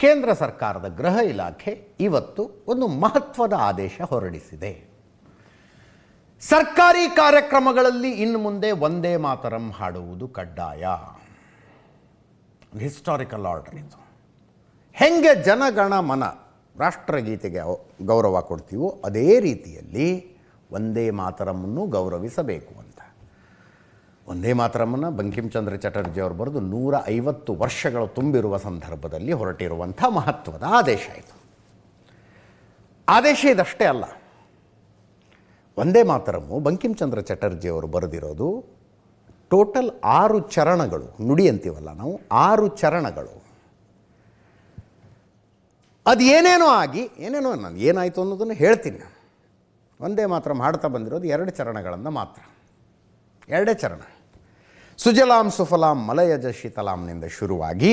ಕೇಂದ್ರ ಸರ್ಕಾರದ ಗೃಹ ಇಲಾಖೆ ಇವತ್ತು ಒಂದು ಮಹತ್ವದ ಆದೇಶ ಹೊರಡಿಸಿದೆ. ಸರ್ಕಾರಿ ಕಾರ್ಯಕ್ರಮಗಳಲ್ಲಿ ಇನ್ನು ಮುಂದೆ ವಂದೇ ಮಾತರಂ ಹಾಡುವುದು ಕಡ್ಡಾಯ. ಹಿಸ್ಟಾರಿಕಲ್ ಆರ್ಡರ್ ಇದು. ಹೆಂಗೆ ಜನಗಣ ಮನ ರಾಷ್ಟ್ರಗೀತೆಗೆ ಗೌರವ ಕೊಡ್ತೀವೋ ಅದೇ ರೀತಿಯಲ್ಲಿ ವಂದೇ ಮಾತರಮನ್ನು ಗೌರವಿಸಬೇಕು ಅಂತ. ವಂದೇ ಮಾತರಮನ್ನು ಬಂಕಿಂಚಂದ್ರ ಚಟರ್ಜಿ ಅವರು ಬರೆದು 150 ವರ್ಷಗಳು ತುಂಬಿರುವ ಸಂದರ್ಭದಲ್ಲಿ ಹೊರಟಿರುವಂಥ ಮಹತ್ವದ ಆದೇಶ ಇದು. ಆದೇಶ ಇದಷ್ಟೇ ಅಲ್ಲ. ವಂದೇ ಮಾತರಮ್ಮು ಬಂಕಿಂಚಂದ್ರ ಚಟರ್ಜಿ ಅವರು ಬರೆದಿರೋದು ಟೋಟಲ್ 6 ಚರಣಗಳು. ನುಡಿ ಅಂತೀವಲ್ಲ ನಾವು, 6 ಚರಣಗಳು. ಅದು ಏನೇನೋ ಆಗಿ ನಾನು ಏನಾಯಿತು ಅನ್ನೋದನ್ನು ಹೇಳ್ತೀನಿ. ವಂದೇ ಮಾತರಂ ಹಾಡ್ತಾ ಬಂದಿರೋದು 2 ಚರಣಗಳನ್ನು ಮಾತ್ರ. 2 ಚರಣ. ಸುಜಲಾಂ ಸುಫಲಾಂ ಮಲಯಜ ಶೀತಲಾಂನಿಂದ ಶುರುವಾಗಿ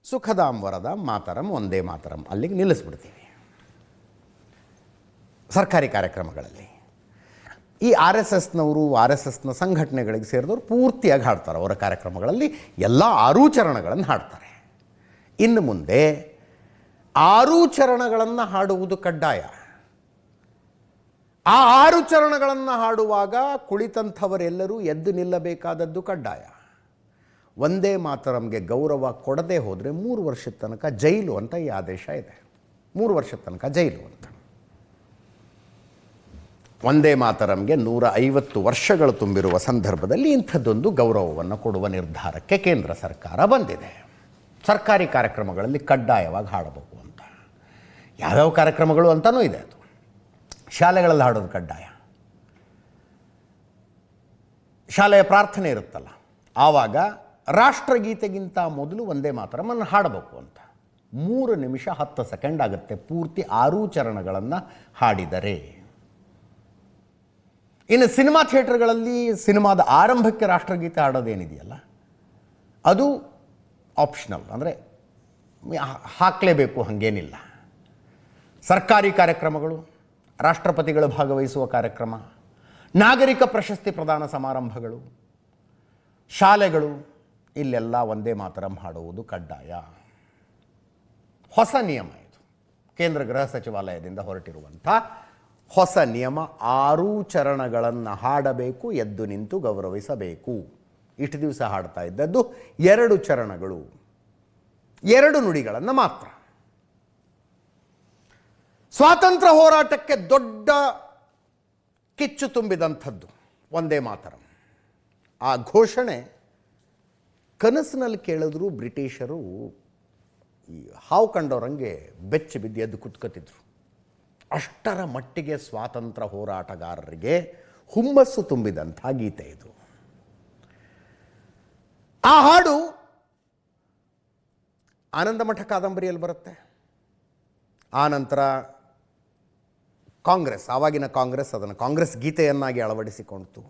ಸುಖದಾಂ ವರದಾಂ ಮಾತರಂ ವಂದೇ ಮಾತರಂ ಅಲ್ಲಿಗೆ ನಿಲ್ಲಿಸ್ಬಿಡ್ತೀವಿ ಸರ್ಕಾರಿ ಕಾರ್ಯಕ್ರಮಗಳಲ್ಲಿ. ಈ RSSನವರು, RSSನ ಸಂಘಟನೆಗಳಿಗೆ ಸೇರಿದವರು ಪೂರ್ತಿಯಾಗಿ ಹಾಡ್ತಾರೆ. ಅವರ ಕಾರ್ಯಕ್ರಮಗಳಲ್ಲಿ ಎಲ್ಲ 6 ಚರಣಗಳನ್ನು ಹಾಡ್ತಾರೆ. ಇನ್ನು ಮುಂದೆ 6 ಚರಣಗಳನ್ನು ಹಾಡುವುದು ಕಡ್ಡಾಯ. ಆ 6 ಚರಣಗಳನ್ನು ಹಾಡುವಾಗ ಕುಳಿತಂಥವರೆಲ್ಲರೂ ಎದ್ದು ನಿಲ್ಲಬೇಕಾದದ್ದು ಕಡ್ಡಾಯ. ವಂದೇ ಮಾತರಂಗೆ ಗೌರವ ಕೊಡದೆ ಹೋದರೆ 3 ವರ್ಷದ ತನಕ ಜೈಲು ಅಂತ ಈ ಆದೇಶ ಇದೆ. 3 ವರ್ಷದ ತನಕ ಜೈಲು ಅಂತ. ವಂದೇ ಮಾತರಂಗೆ 150 ವರ್ಷಗಳು ತುಂಬಿರುವ ಸಂದರ್ಭದಲ್ಲಿ ಇಂಥದ್ದೊಂದು ಗೌರವವನ್ನು ಕೊಡುವ ನಿರ್ಧಾರಕ್ಕೆ ಕೇಂದ್ರ ಸರ್ಕಾರ ಬಂದಿದೆ. ಸರ್ಕಾರಿ ಕಾರ್ಯಕ್ರಮಗಳಲ್ಲಿ ಕಡ್ಡಾಯವಾಗಿ ಹಾಡಬೇಕು ಅಂತ. ಯಾವ್ಯಾವ ಕಾರ್ಯಕ್ರಮಗಳು ಅಂತಲೂ ಇದೆ. ಅದು ಶಾಲೆಗಳಲ್ಲಿ ಹಾಡೋದು ಕಡ್ಡಾಯ. ಶಾಲೆಯ ಪ್ರಾರ್ಥನೆ ಇರುತ್ತಲ್ಲ, ಆವಾಗ ರಾಷ್ಟ್ರಗೀತೆಗಿಂತ ಮೊದಲು ವಂದೇ ಮಾತರಮನ್ನು ಹಾಡಬೇಕು ಅಂತ. 3 ನಿಮಿಷ 10 ಸೆಕೆಂಡ್ ಆಗುತ್ತೆ ಪೂರ್ತಿ 6 ಚರಣಗಳನ್ನು ಹಾಡಿದರೆ. ಇನ್ನು ಸಿನಿಮಾ ಥಿಯೇಟರ್ಗಳಲ್ಲಿ ಸಿನಿಮಾದ ಆರಂಭಕ್ಕೆ ರಾಷ್ಟ್ರಗೀತೆ ಹಾಡೋದೇನಿದೆಯಲ್ಲ, ಅದು ಆಪ್ಷನಲ್, ಅಂದರೆ ಹಾಕಲೇಬೇಕು ಹಾಗೇನಿಲ್ಲ. ಸರ್ಕಾರಿ ಕಾರ್ಯಕ್ರಮಗಳು, ರಾಷ್ಟ್ರಪತಿಗಳು ಭಾಗವಹಿಸುವ ಕಾರ್ಯಕ್ರಮ, ನಾಗರಿಕ ಪ್ರಶಸ್ತಿ ಪ್ರದಾನ ಸಮಾರಂಭಗಳು, ಶಾಲೆಗಳು, ಇಲ್ಲೆಲ್ಲ ವಂದೇ ಮಾತರಂ ಹಾಡುವುದು ಕಡ್ಡಾಯ. ಹೊಸ ನಿಯಮ ಇದು. ಕೇಂದ್ರ ಗೃಹ ಸಚಿವಾಲಯದಿಂದ ಹೊರಟಿರುವಂಥ ಹೊಸ ನಿಯಮ. 6 ಚರಣಗಳನ್ನು ಹಾಡಬೇಕು, ಎದ್ದು ನಿಂತು ಗೌರವಿಸಬೇಕು. ಇಷ್ಟು ದಿವಸ ಹಾಡ್ತಾ ಇದ್ದದ್ದು 2 ಚರಣಗಳು, 2 ನುಡಿಗಳನ್ನು ಮಾತ್ರ. ಸ್ವಾತಂತ್ರ್ಯ ಹೋರಾಟಕ್ಕೆ ದೊಡ್ಡ ಕಿಚ್ಚು ತುಂಬಿದಂಥದ್ದು ವಂದೇ ಮಾತರಂ. ಆ ಘೋಷಣೆ ಕನಸಿನಲ್ಲಿ ಕೇಳಿದ್ರು ಬ್ರಿಟಿಷರು ಈ ಹಾವು ಕಂಡವರಂಗೆ ಬೆಚ್ಚಿ ಬಿದ್ದು ಎದ್ದು ಕುತ್ಕೋತಿದ್ರು. ಅಷ್ಟರ ಮಟ್ಟಿಗೆ ಸ್ವಾತಂತ್ರ್ಯ ಹೋರಾಟಗಾರರಿಗೆ ಹುಮ್ಮಸ್ಸು ತುಂಬಿದಂಥ ಗೀತೆ ಇದು. ಆ ಹಾಡು ಆನಂದಮಠ ಕಾದಂಬರಿಯಲ್ಲಿ ಬರುತ್ತೆ. ಆ ನಂತರ ಕಾಂಗ್ರೆಸ್, ಆವಾಗಿನ ಕಾಂಗ್ರೆಸ್ ಅದನ್ನು ಕಾಂಗ್ರೆಸ್ ಗೀತೆಯನ್ನಾಗಿ ಅಳವಡಿಸಿಕೊಂಡಿತು.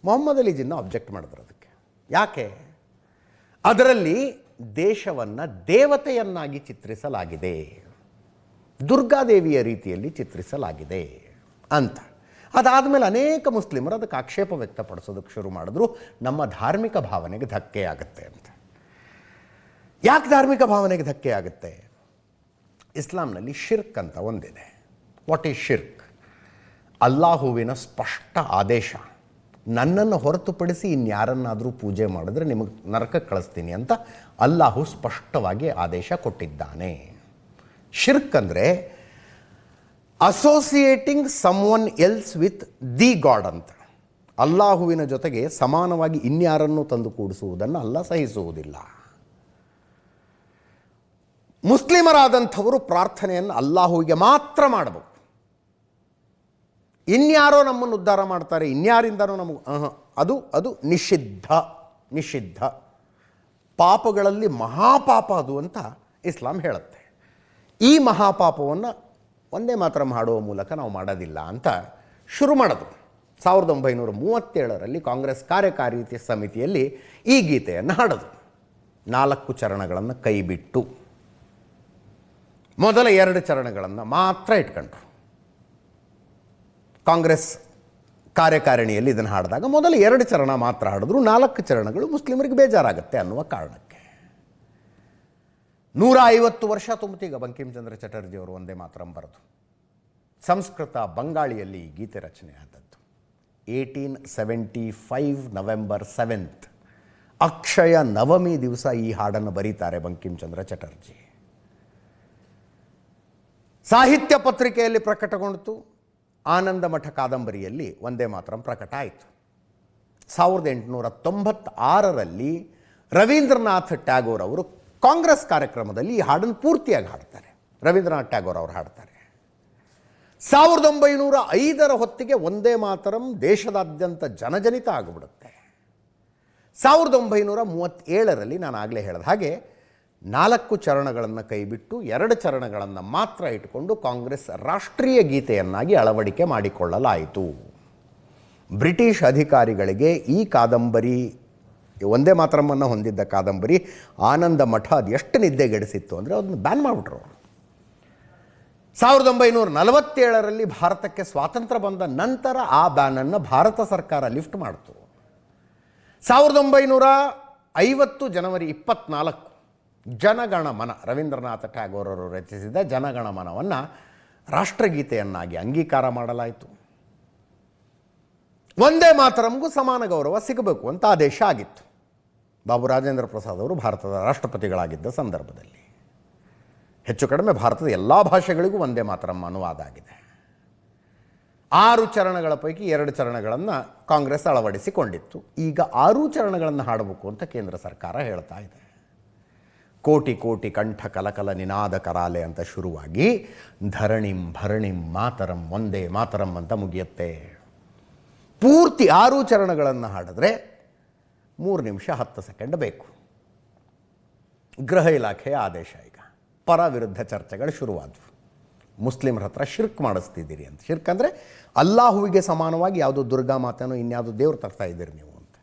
ಮೊಹಮ್ಮದ್ ಅಲಿ ಜಿನ್ನಾ ಅಬ್ಜೆಕ್ಟ್ ಮಾಡಿದ್ರು ಅದಕ್ಕೆ. ಯಾಕೆ? ಅದರಲ್ಲಿ ದೇಶವನ್ನು ದೇವತೆಯನ್ನಾಗಿ ಚಿತ್ರಿಸಲಾಗಿದೆ, ದುರ್ಗಾದೇವಿಯ ರೀತಿಯಲ್ಲಿ ಚಿತ್ರಿಸಲಾಗಿದೆ ಅಂತ. ಅದಾದಮೇಲೆ ಅನೇಕ ಮುಸ್ಲಿಮರು ಅದಕ್ಕೆ ಆಕ್ಷೇಪ ವ್ಯಕ್ತಪಡಿಸೋದಕ್ಕೆ ಶುರು ಮಾಡಿದ್ರು. ನಮ್ಮ ಧಾರ್ಮಿಕ ಭಾವನೆಗೆ ಧಕ್ಕೆ ಆಗುತ್ತೆ ಅಂತ. ಯಾಕೆ ಧಾರ್ಮಿಕ ಭಾವನೆಗೆ ಧಕ್ಕೆ ಆಗುತ್ತೆ? ಇಸ್ಲಾಂನಲ್ಲಿ ಶಿರ್ಕ್ ಅಂತ ಒಂದಿದೆ. What is shirk? ಅಲ್ಲಾಹುವಿನ ಸ್ಪಷ್ಟ ಆದೇಶ, ನನ್ನನ್ನು ಹೊರತುಪಡಿಸಿ ಇನ್ಯಾರನ್ನಾದರೂ ಪೂಜೆ ಮಾಡಿದ್ರೆ ನಿಮಗೆ ನರಕಕ್ಕೆ ಕಳಿಸ್ತೀನಿ ಅಂತ ಅಲ್ಲಾಹು ಸ್ಪಷ್ಟವಾಗಿ ಆದೇಶ ಕೊಟ್ಟಿದ್ದಾನೆ. ಶಿರ್ಕ್ ಅಂದರೆ associating someone else with the god ಅಂತ. ಅಲ್ಲಾಹುವಿನ ಜೊತೆಗೆ ಸಮಾನವಾಗಿ ಇನ್ಯಾರನ್ನು ತಂದು ಕೂಡಿಸುವುದನ್ನು ಅಲ್ಲ ಸಹಿಸುವುದಿಲ್ಲ. ಮುಸ್ಲಿಮರಾದಂಥವರು ಪ್ರಾರ್ಥನೆಯನ್ನು ಅಲ್ಲಾಹುವಿಗೆ ಮಾತ್ರ ಮಾಡಬೇಕು. ಇನ್ಯಾರೋ ನಮ್ಮನ್ನು ಉದ್ಧಾರ ಮಾಡ್ತಾರೆ, ಇನ್ಯಾರಿಂದನೂ ನಮಗೆ ಅದು ನಿಷಿದ್ಧ. ಪಾಪಗಳಲ್ಲಿ ಮಹಾಪಾಪ ಅದು ಅಂತ ಇಸ್ಲಾಂ ಹೇಳುತ್ತೆ. ಈ ಮಹಾಪಾಪವನ್ನು ವಂದೇ ಮಾತರಂ ಹಾಡುವ ಮೂಲಕ ನಾವು ಮಾಡೋದಿಲ್ಲ ಅಂತ ಶುರು ಮಾಡೋದು. 1937ರಲ್ಲಿ ಕಾಂಗ್ರೆಸ್ ಕಾರ್ಯಕಾರಿ ಸಮಿತಿಯಲ್ಲಿ ಈ ಗೀತೆಯನ್ನು ಹಾಡೋದು. 4 ಚರಣಗಳನ್ನು ಕೈಬಿಟ್ಟು ಮೊದಲ 2 ಚರಣಗಳನ್ನು ಮಾತ್ರ ಇಟ್ಕೊಂಡ್ರು. ಕಾಂಗ್ರೆಸ್ ಕಾರ್ಯಕಾರಿಣಿಯಲ್ಲಿ ಇದನ್ನು ಹಾಡಿದಾಗ ಮೊದಲ 2 ಚರಣ ಮಾತ್ರ ಹಾಡಿದ್ರು. 4 ಚರಣಗಳು ಮುಸ್ಲಿಮರಿಗೆ ಬೇಜಾರಾಗುತ್ತೆ ಅನ್ನುವ ಕಾರಣಕ್ಕೆ 150 ವರ್ಷ ತುಂಬತೀಗ ಬಂಕಿಂಚಂದ್ರ ಚಟರ್ಜಿ ಅವರು ಒಂದೇ ಮಾತರಂ ಬರೆದು. ಸಂಸ್ಕೃತ ಬಂಗಾಳಿಯಲ್ಲಿ ಈ ಗೀತೆ ರಚನೆ ಆದದ್ದು 1875 ನವೆಂಬರ್ 7th, ಅಕ್ಷಯ ನವಮಿ ದಿವಸ ಈ ಹಾಡನ್ನು ಬರೀತಾರೆ ಬಂಕಿಂಚಂದ್ರ ಚಟರ್ಜಿ. ಸಾಹಿತ್ಯ ಪತ್ರಿಕೆಯಲ್ಲಿ ಪ್ರಕಟಗೊಂಡಿತು. ಆನಂದ ಮಠ ಕಾದಂಬರಿಯಲ್ಲಿ ಒಂದೇ ಮಾತರಂ ಪ್ರಕಟ ಆಯಿತು. 1896ರಲ್ಲಿ ರವೀಂದ್ರನಾಥ್ ಟ್ಯಾಗೋರ್ ಅವರು ಕಾಂಗ್ರೆಸ್ ಕಾರ್ಯಕ್ರಮದಲ್ಲಿ ಈ ಹಾಡನ್ನು ಪೂರ್ತಿಯಾಗಿ ಹಾಡ್ತಾರೆ. ರವೀಂದ್ರನಾಥ್ ಟ್ಯಾಗೋರ್ ಅವರು ಹಾಡ್ತಾರೆ. 1905ರ ಹೊತ್ತಿಗೆ ಒಂದೇ ಮಾತರಂ ದೇಶದಾದ್ಯಂತ ಜನಜನಿತ ಆಗಿಬಿಡುತ್ತೆ. 1937ರಲ್ಲಿ ನಾನು ಆಗಲೇ ಹೇಳಿದ ಹಾಗೆ 4 ಚರಣಗಳನ್ನು ಕೈಬಿಟ್ಟು 2 ಚರಣಗಳನ್ನು ಮಾತ್ರ ಇಟ್ಟುಕೊಂಡು ಕಾಂಗ್ರೆಸ್ ರಾಷ್ಟ್ರೀಯ ಗೀತೆಯನ್ನಾಗಿ ಅಳವಡಿಕೆ ಮಾಡಿಕೊಳ್ಳಲಾಯಿತು. ಬ್ರಿಟಿಷ್ ಅಧಿಕಾರಿಗಳಿಗೆ ಈ ಕಾದಂಬರಿ, ಒಂದೇ ಮಾತರಮನ್ನು ಹೊಂದಿದ್ದ ಕಾದಂಬರಿ ಆನಂದ ಮಠ ಅದು ಎಷ್ಟು ನಿದ್ದೆಗೆಡಿಸಿತ್ತು ಅಂದರೆ ಅದನ್ನು ಬ್ಯಾನ್ ಮಾಡಿಬಿಟ್ರು. 1947ರಲ್ಲಿ ಭಾರತಕ್ಕೆ ಸ್ವಾತಂತ್ರ್ಯ ಬಂದ ನಂತರ ಆ ಬ್ಯಾನನ್ನು ಭಾರತ ಸರ್ಕಾರ ಲಿಫ್ಟ್ ಮಾಡಿತು. 1950 ಜನವರಿ 24 ಜನಗಣಮನ, ರವೀಂದ್ರನಾಥ ಟ್ಯಾಗೋರ್ ಅವರು ರಚಿಸಿದ ಜನಗಣಮನವನ್ನು ರಾಷ್ಟ್ರಗೀತೆಯನ್ನಾಗಿ ಅಂಗೀಕಾರ ಮಾಡಲಾಯಿತು. ಒಂದೇ ಮಾತರಂಗೂ ಸಮಾನ ಗೌರವ ಸಿಗಬೇಕು ಅಂತ ಆದೇಶ ಆಗಿತ್ತು. ಬಾಬು ರಾಜೇಂದ್ರ ಪ್ರಸಾದ್ ಅವರು ಭಾರತದ ರಾಷ್ಟ್ರಪತಿಗಳಾಗಿದ್ದ ಸಂದರ್ಭದಲ್ಲಿ ಹೆಚ್ಚು ಕಡಿಮೆ ಭಾರತದ ಎಲ್ಲ ಭಾಷೆಗಳಿಗೂ ಒಂದೇ ಮಾತರಂ ಅನುವಾದ ಆಗಿದೆ. 6 ಚರಣಗಳ ಪೈಕಿ 2 ಚರಣಗಳನ್ನು ಕಾಂಗ್ರೆಸ್ ಅಳವಡಿಸಿಕೊಂಡಿತ್ತು. ಈಗ 6 ಚರಣಗಳನ್ನು ಹಾಡಬೇಕು ಅಂತ ಕೇಂದ್ರ ಸರ್ಕಾರ ಹೇಳ್ತಾ ಇದೆ. ಕೋಟಿ ಕೋಟಿ ಕಂಠ ಕಲಕಲ ನಿನಾದ ಕರಾಲೆ ಅಂತ ಶುರುವಾಗಿ ಧರಣಿಂ ಭರಣಿಂ ಮಾತರಂ ಒಂದೇ ಮಾತರಂ ಅಂತ ಮುಗಿಯುತ್ತೆ. ಪೂರ್ತಿ 6 ಚರಣಗಳನ್ನು ಹಾಡಿದ್ರೆ 3 ನಿಮಿಷ 10 ಸೆಕೆಂಡ್ ಬೇಕು. ಗೃಹ ಇಲಾಖೆಯ ಆದೇಶ. ಈಗ ಪರ ವಿರುದ್ಧ ಚರ್ಚೆಗಳು ಶುರುವಾದವು. ಮುಸ್ಲಿಮರ ಹತ್ರ ಶಿರ್ಕ್ ಮಾಡಿಸ್ತಿದ್ದೀರಿ ಅಂತ. ಶಿರ್ಕ್ ಅಂದರೆ ಅಲ್ಲಾಹುವಿಗೆ ಸಮಾನವಾಗಿ ಯಾವುದೋ ದುರ್ಗಾ ಮಾತೆನೋ ಇನ್ಯಾವುದೋ ದೇವ್ರು ತರ್ತಾ ಇದ್ದೀರಿ ನೀವು ಅಂತ.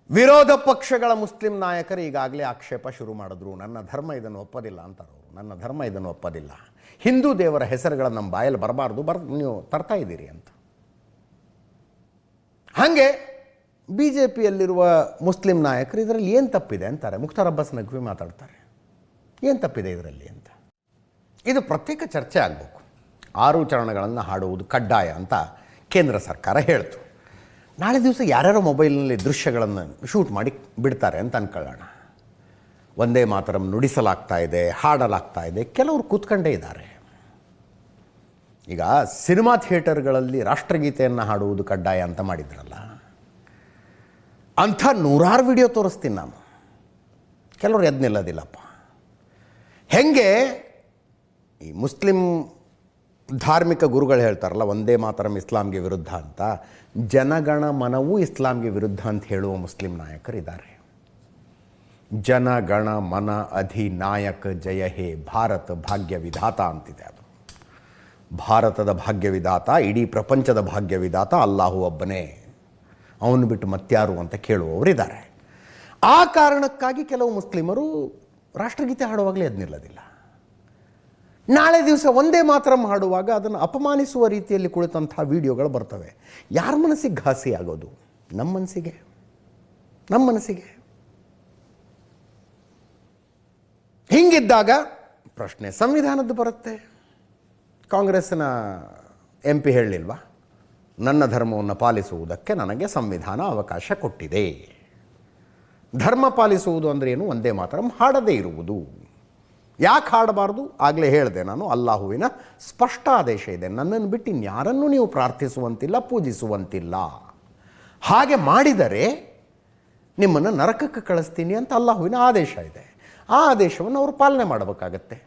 ವಿರೋಧ ಪಕ್ಷಗಳ ಮುಸ್ಲಿಂ ನಾಯಕರು ಈಗಾಗಲೇ ಆಕ್ಷೇಪ ಶುರು ಮಾಡಿದ್ರು. ನನ್ನ ಧರ್ಮ ಇದನ್ನು ಒಪ್ಪೋದಿಲ್ಲ ಅಂತಾರವರು. ನನ್ನ ಧರ್ಮ ಇದನ್ನು ಒಪ್ಪೋದಿಲ್ಲ, ಹಿಂದೂ ದೇವರ ಹೆಸರುಗಳನ್ನು ನಮ್ಮ ಬಾಯಲ್ಲಿ ಬರಬಾರ್ದು, ನೀವು ತರ್ತಾ ಇದ್ದೀರಿ ಅಂತ. ಹಾಗೆ ಬಿ ಜೆ ಪಿಯಲ್ಲಿರುವ ಮುಸ್ಲಿಂ ನಾಯಕರು ಇದರಲ್ಲಿ ಏನು ತಪ್ಪಿದೆ ಅಂತಾರೆ. ಮುಖ್ತಾರ್ ಅಬ್ಬಾಸ್ ನಖ್ವಿ ಮಾತಾಡ್ತಾರೆ, ಏನು ತಪ್ಪಿದೆ ಇದರಲ್ಲಿ ಅಂತ. ಇದು ಪ್ರತ್ಯೇಕ ಚರ್ಚೆ ಆಗಬೇಕು. 6 ಚರಣಗಳನ್ನು ಹಾಡುವುದು ಕಡ್ಡಾಯ ಅಂತ ಕೇಂದ್ರ ಸರ್ಕಾರ ಹೇಳ್ತು. ನಾಳೆ ದಿವಸ ಯಾರ್ಯಾರೋ ಮೊಬೈಲ್ನಲ್ಲಿ ದೃಶ್ಯಗಳನ್ನು ಶೂಟ್ ಮಾಡಿ ಬಿಡ್ತಾರೆ ಅಂತ ಅಂದ್ಕೊಳ್ಳೋಣ. ಒಂದೇ ಮಾತರಂ ನುಡಿಸಲಾಗ್ತಾ ಇದೆ, ಹಾಡಲಾಗ್ತಾ ಇದೆ, ಕೆಲವರು ಕೂತ್ಕೊಂಡೇ ಇದ್ದಾರೆ. ಈಗ ಸಿನಿಮಾ ಥಿಯೇಟರ್ಗಳಲ್ಲಿ ರಾಷ್ಟ್ರಗೀತೆಯನ್ನು ಹಾಡುವುದು ಕಡ್ಡಾಯ ಅಂತ ಮಾಡಿದ್ರಲ್ಲ, ಅಂಥ 100 ವಿಡಿಯೋ ತೋರಿಸ್ತೀನಿ ನಾನು. ಕೆಲವರು ಎದ್ದು ನಿಲ್ಲೋದಿಲ್ಲಪ್ಪ. ಹೆಂಗೆ ಈ ಮುಸ್ಲಿಂ ಧಾರ್ಮಿಕ ಗುರುಗಳು ಹೇಳ್ತಾರಲ್ಲ ಒಂದೇ ಮಾತರಂ ಇಸ್ಲಾಂಗೆ ವಿರುದ್ಧ ಅಂತ, ಜನಗಣ ಮನವೂ ಇಸ್ಲಾಂಗೆ ವಿರುದ್ಧ ಅಂತ ಹೇಳುವ ಮುಸ್ಲಿಂ ನಾಯಕರಿದ್ದಾರೆ. ಜನಗಣ ಮನ ಅಧಿನಾಯಕ ಜಯ ಹೇ ಭಾರತ ಭಾಗ್ಯ ವಿಧಾತ ಅಂತಿದೆ. ಅದು ಭಾರತದ ಭಾಗ್ಯ ವಿಧಾತ, ಇಡೀ ಪ್ರಪಂಚದ ಭಾಗ್ಯ ವಿಧಾತ ಅಲ್ಲಾಹು ಒಬ್ಬನೇ, ಅವನು ಬಿಟ್ಟು ಮತ್ಯಾರು ಅಂತ ಕೇಳುವವರಿದ್ದಾರೆ. ಆ ಕಾರಣಕ್ಕಾಗಿ ಕೆಲವು ಮುಸ್ಲಿಮರು ರಾಷ್ಟ್ರಗೀತೆ ಹಾಡುವಾಗಲೇ ಅದು ನಿಲ್ಲೋದಿಲ್ಲ. ನಾಳೆ ದಿವಸ ಒಂದೇ ಮಾತರಂ ಹಾಡುವಾಗ ಅದನ್ನು ಅಪಮಾನಿಸುವ ರೀತಿಯಲ್ಲಿ ಕುಳಿತಂಥ ವಿಡಿಯೋಗಳು ಬರ್ತವೆ. ಯಾರ ಮನಸ್ಸಿಗೆ ಘಾಸಿ ಆಗೋದು? ನಮ್ಮ ಮನಸ್ಸಿಗೆ. ಹೀಗಿದ್ದಾಗ ಪ್ರಶ್ನೆ ಸಂವಿಧಾನದ್ದು ಬರುತ್ತೆ. ಕಾಂಗ್ರೆಸ್ಸಿನ MP ಹೇಳಲಿಲ್ವಾ, ನನ್ನ ಧರ್ಮವನ್ನು ಪಾಲಿಸುವುದಕ್ಕೆ ನನಗೆ ಸಂವಿಧಾನ ಅವಕಾಶ ಕೊಟ್ಟಿದೆ. ಧರ್ಮ ಪಾಲಿಸುವುದು ಅಂದರೆ ಏನು? ಒಂದೇ ಮಾತರಂ ಹಾಡದೇ ಇರುವುದು. ಯಾಕೆ ಹಾಡಬಾರ್ದು? ಆಗಲೇ ಹೇಳಿದೆ ನಾನು, ಅಲ್ಲಾಹುವಿನ ಸ್ಪಷ್ಟ ಆದೇಶ ಇದೆ. ನನ್ನನ್ನು ಬಿಟ್ಟು ಇನ್ಯಾರನ್ನೂ ನೀವು ಪ್ರಾರ್ಥಿಸುವಂತಿಲ್ಲ, ಪೂಜಿಸುವಂತಿಲ್ಲ. ಹಾಗೆ ಮಾಡಿದರೆ ನಿಮ್ಮನ್ನು ನರಕಕ್ಕೆ ಕಳಿಸ್ತೀನಿ ಅಂತ ಅಲ್ಲಾಹುವಿನ ಆದೇಶ ಇದೆ. ಆ ಆದೇಶವನ್ನು ಅವರು ಪಾಲನೆ ಮಾಡಬೇಕಾಗತ್ತೆ.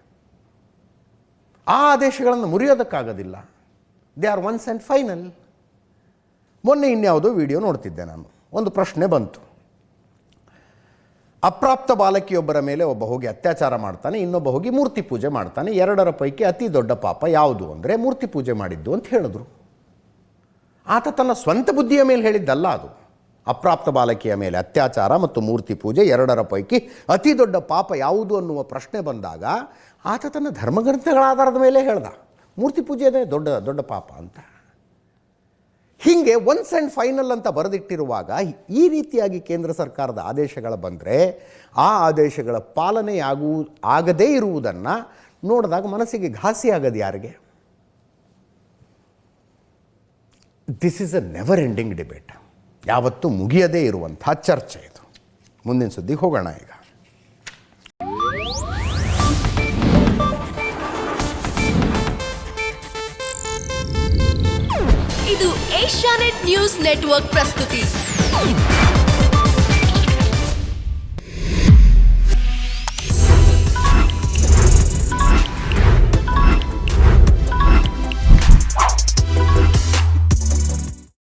ಆ ಆದೇಶಗಳನ್ನು ಮುರಿಯೋದಕ್ಕಾಗೋದಿಲ್ಲ. They are once and final. ಮೊನ್ನೆ ಇನ್ಯಾವುದೋ ವಿಡಿಯೋ ನೋಡ್ತಿದ್ದೆ ನಾನು. ಒಂದು ಪ್ರಶ್ನೆ ಬಂತು. ಅಪ್ರಾಪ್ತ ಬಾಲಕಿಯೊಬ್ಬರ ಮೇಲೆ ಒಬ್ಬ ಹೋಗಿ ಅತ್ಯಾಚಾರ ಮಾಡ್ತಾನೆ, ಇನ್ನೊಬ್ಬ ಹೋಗಿ ಮೂರ್ತಿ ಪೂಜೆ ಮಾಡ್ತಾನೆ. 2ರ ಪೈಕಿ ಅತಿ ದೊಡ್ಡ ಪಾಪ ಯಾವುದು ಅಂದರೆ ಮೂರ್ತಿ ಪೂಜೆ ಮಾಡಿದ್ದು ಅಂತ ಹೇಳಿದ್ರು. ಆತ ತನ್ನ ಸ್ವಂತ ಬುದ್ಧಿಯ ಮೇಲೆ ಹೇಳಿದ್ದಲ್ಲ ಅದು. ಅಪ್ರಾಪ್ತ ಬಾಲಕಿಯ ಮೇಲೆ ಅತ್ಯಾಚಾರ ಮತ್ತು ಮೂರ್ತಿ ಪೂಜೆ 2ರ ಪೈಕಿ ಅತಿ ದೊಡ್ಡ ಪಾಪ ಯಾವುದು ಅನ್ನುವ ಪ್ರಶ್ನೆ ಬಂದಾಗ ಆತ ತನ್ನ ಧರ್ಮಗ್ರಂಥಗಳ ಆಧಾರದ ಮೇಲೆ ಹೇಳ್ದ ಮೂರ್ತಿ ಪೂಜೆನೇ ದೊಡ್ಡ ಪಾಪ ಅಂತ. ಹೀಗೆ ಒನ್ಸ್ ಆ್ಯಂಡ್ ಫೈನಲ್ ಅಂತ ಬರೆದಿಟ್ಟಿರುವಾಗ ಈ ರೀತಿಯಾಗಿ ಕೇಂದ್ರ ಸರ್ಕಾರದ ಆದೇಶಗಳು ಬಂದರೆ ಆ ಆದೇಶಗಳ ಪಾಲನೆ ಆಗದೇ ಇರುವುದನ್ನು ನೋಡಿದಾಗ ಮನಸ್ಸಿಗೆ ಘಾಸಿ ಆಗೋದು ಯಾರಿಗೆ? This is a never ending debate. ಯಾವತ್ತೂ ಮುಗಿಯದೇ ಇರುವಂಥ ಚರ್ಚೆ ಇದು. ಮುಂದಿನ ಸುದ್ದಿಗೆ ಹೋಗೋಣ ಈಗ. ಇದು ಏಷ್ಯಾನೆಟ್ ನ್ಯೂಸ್ ನೆಟ್ವರ್ಕ್ ಪ್ರಸ್ತುತಿ.